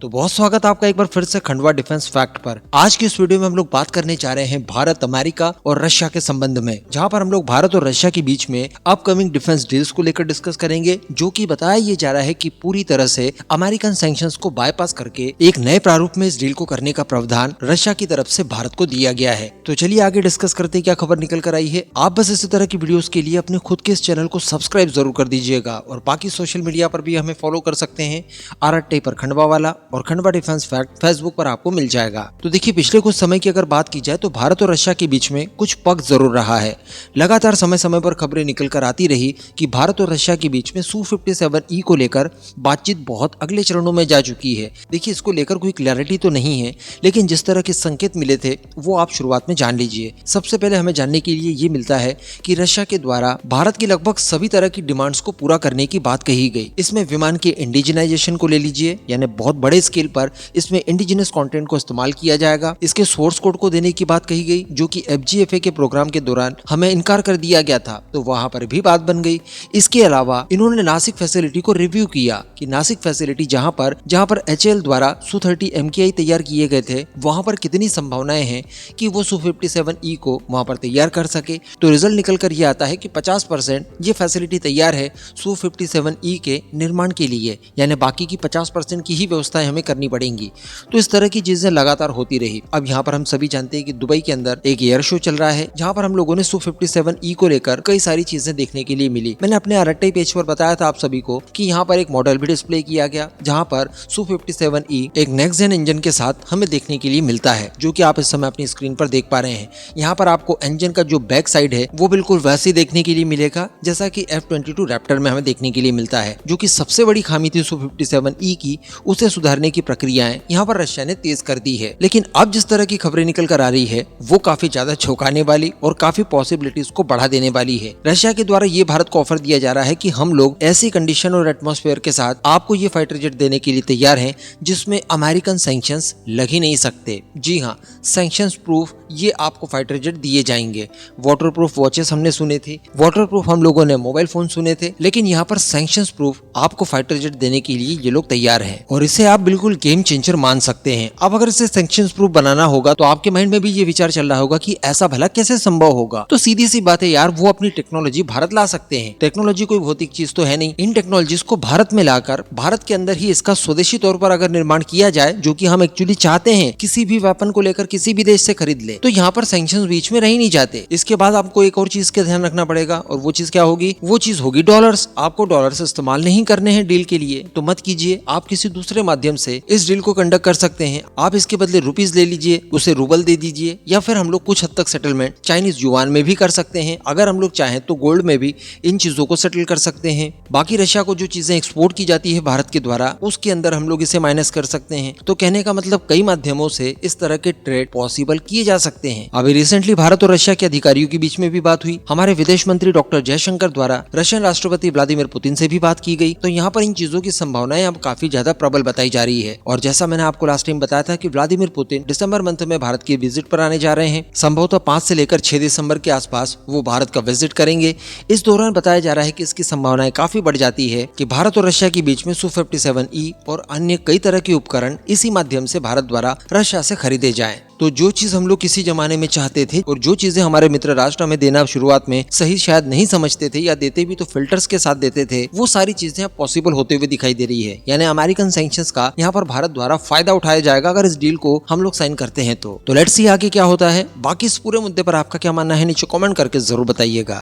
तो बहुत स्वागत है आपका एक बार फिर से खंडवा डिफेंस फैक्ट पर। आज की इस वीडियो में हम लोग बात करने जा रहे हैं भारत, अमेरिका और रशिया के संबंध में, जहां पर हम लोग भारत और रशिया के बीच में अपकमिंग डिफेंस डील्स को लेकर डिस्कस करेंगे, जो कि बताया ये जा रहा है कि पूरी तरह से अमेरिकन सैंक्शंस को बाईपास करके एक नए प्रारूप में इस डील को करने का प्रावधान रशिया की तरफ से भारत को दिया गया है। तो चलिए आगे डिस्कस करते हैं क्या खबर निकल कर आई है। आप बस इसी तरह की वीडियोस के लिए अपने खुद के इस चैनल को सब्सक्राइब जरूर कर दीजिएगा और बाकी सोशल मीडिया पर भी हमें फॉलो कर सकते हैं। RRT पर खंडवा वाला और खंडवा डिफेंस फैक्ट फेसबुक पर आपको मिल जाएगा। तो देखिए, पिछले कुछ समय की अगर बात की जाए तो भारत और रशिया के बीच में कुछ पक्ष जरूर रहा है। लगातार समय समय पर खबरें निकल कर आती रही कि भारत और रशिया के बीच में Su-57E को लेकर बातचीत बहुत अगले चरणों में जा चुकी है। देखिए, इसको लेकर कोई क्लैरिटी तो नहीं है, लेकिन जिस तरह के संकेत मिले थे वो आप शुरुआत में जान लीजिए। सबसे पहले हमें जानने के लिए ये मिलता है कि रशिया के द्वारा भारत की लगभग सभी तरह की डिमांड्स को पूरा करने की बात कही गई। इसमें विमान के इंडिजिनाइजेशन को ले लीजिए, यानी बहुत बड़े स्केल पर इसमें इंडिजिनस कंटेंट को इस्तेमाल किया जाएगा। इसके सोर्स कोड को देने की बात कही गई, जो कि FGFA के प्रोग्राम के दौरान हमें इनकार कर दिया गया था, तो वहां पर भी बात बन गई। इसके अलावा इन्होंने नासिक फैसिलिटी को रिव्यू किया कि नासिक फैसिलिटी जहां पर HAL द्वारा Su-30 MKI तैयार किए गए थे, वहां पर कितनी संभावनाएं हैं कि वो Su-57E को वहां पर तैयार कर सके। तो रिजल्ट निकल कर ये आता है कि 50% ये फैसिलिटी तैयार है Su-57E के निर्माण के लिए, यानी बाकी की 50% की ही व्यवस्थाएं हमें करनी पड़ेंगी। तो इस तरह की चीजें लगातार होती रही। अब यहाँ पर हम सभी जानते हैं कि दुबई के अंदर एक एयर शो चल रहा है, जहाँ पर हम लोगों ने Su-57E को लेकर कई सारी चीजें देखने के लिए मिली। मैंने अपने RRT पेज पर बताया था आप सभी को कि यहाँ पर एक मॉडल भी डिस्प्ले किया गया, जहाँ पर Su-57E एक नेक्स्ट जेन इंजन के साथ हमें देखने के लिए मिलता है, जो कि आप इस समय अपनी स्क्रीन पर देख पा रहे हैं। यहाँ पर आपको इंजन का जो बैक साइड है वो बिल्कुल वैसे देखने के लिए मिलेगा जैसा कि F-22 रैप्टर में हमें देखने के लिए मिलता है। जो कि सबसे बड़ी खामी थी Su-57E की, उसे सुधारने की प्रक्रियाएं यहाँ पर रशिया ने तेज कर दी है। लेकिन अब जिस तरह की खबरें निकल कर आ रही है वो काफी ज्यादा चौंकाने वाली और काफी पॉसिबिलिटीज को बढ़ा देने वाली है। रशिया के द्वारा ये भारत को ऑफर दिया जा रहा है कि हम लोग ऐसी कंडीशन और एटमॉस्फेयर के साथ आपको ये फाइटर जेट देने के लिए तैयार हैं जिसमें अमेरिकन सैंक्शंस लग ही नहीं सकते। जी हाँ, सैंक्शंस प्रूफ ये आपको फाइटर जेट दिए जाएंगे। वाटर प्रूफ वॉचेस हमने सुने थे, वाटर प्रूफ हम लोगों ने मोबाइल फोन सुने थे, लेकिन यहाँ पर सैंक्शंस प्रूफ आपको फाइटर जेट देने के लिए ये लोग तैयार हैं और इसे आप बिल्कुल गेम चेंजर मान सकते हैं। अब अगर इसे सैंक्शंस प्रूफ बनाना होगा तो आपके माइंड में भी ये विचार चल रहा होगा कि ऐसा भला कैसे संभव होगा। तो सीधी सी बात है यार, वो अपनी टेक्नोलॉजी भारत ला सकते हैं। टेक्नोलॉजी कोई भौतिक चीज तो है नहीं। इन टेक्नोलॉजीज को भारत में लाकर भारत के अंदर ही इसका स्वदेशी तौर पर अगर निर्माण किया जाए, जो कि हम एक्चुअली चाहते हैं, किसी भी वेपन को लेकर किसी भी देश से खरीद ले, तो यहाँ पर सैंक्शंस बीच में रह ही नहीं जाते। इसके बाद आपको एक और चीज का ध्यान रखना पड़ेगा, और वो चीज क्या होगी? वो चीज होगी डॉलर्स। आपको डॉलर्स इस्तेमाल नहीं करने हैं डील के लिए, तो मत कीजिए। आप किसी दूसरे माध्यम से इस डील को कंडक्ट कर सकते हैं। आप इसके बदले रुपीज ले लीजिए, उसे रूबल दे दीजिए, या फिर हम लोग कुछ हद तक सेटलमेंट चाइनीज युआन में भी कर सकते हैं। अगर हम लोग चाहें तो गोल्ड में भी इन चीजों को सेटल कर सकते हैं। बाकी रशिया को जो चीजें एक्सपोर्ट की जाती है भारत के द्वारा, उसके अंदर हम लोग इसे माइनस कर सकते हैं। तो कहने का मतलब कई माध्यमों से इस तरह के ट्रेड पॉसिबल किए जा सकते हैं। अभी रिसेंटली भारत और रशिया के अधिकारियों के बीच में भी बात हुई। हमारे विदेश मंत्री डॉक्टर जयशंकर द्वारा रशियन राष्ट्रपति व्लादिमीर पुतिन से भी बात की गई। तो यहाँ पर इन चीजों की संभावनाएं अब काफी ज्यादा प्रबल बताई जा रही है। और जैसा मैंने आपको लास्ट टाइम बताया था कि व्लादिमीर पुतिन दिसंबर मंथ में भारत की विजिट पर आने जा रहे हैं। संभवतः 5 से लेकर 6 दिसंबर के आसपास वो भारत का विजिट करेंगे। इस दौरान बताया जा रहा है कि इसकी संभावनाएं काफी बढ़ जाती है कि भारत और रशिया के बीच में Su-57E और अन्य कई तरह के उपकरण इसी माध्यम से भारत द्वारा रशिया से खरीदे जाएं। तो जो चीज हम लोग किसी जमाने में चाहते थे और जो चीजें हमारे मित्र राष्ट्र हमें देना शुरुआत में सही शायद नहीं समझते थे, या देते भी तो फिल्टर्स के साथ देते थे, वो सारी चीजें अब पॉसिबल होते हुए दिखाई दे रही है। यानी अमेरिकन सैंक्शंस का यहाँ पर भारत द्वारा फायदा उठाया जाएगा अगर इस डील को हम लोग साइन करते हैं तो लेट्स सी आगे क्या होता है। बाकी इस पूरे मुद्दे पर आपका क्या मानना है नीचे कमेंट करके जरूर बताइएगा।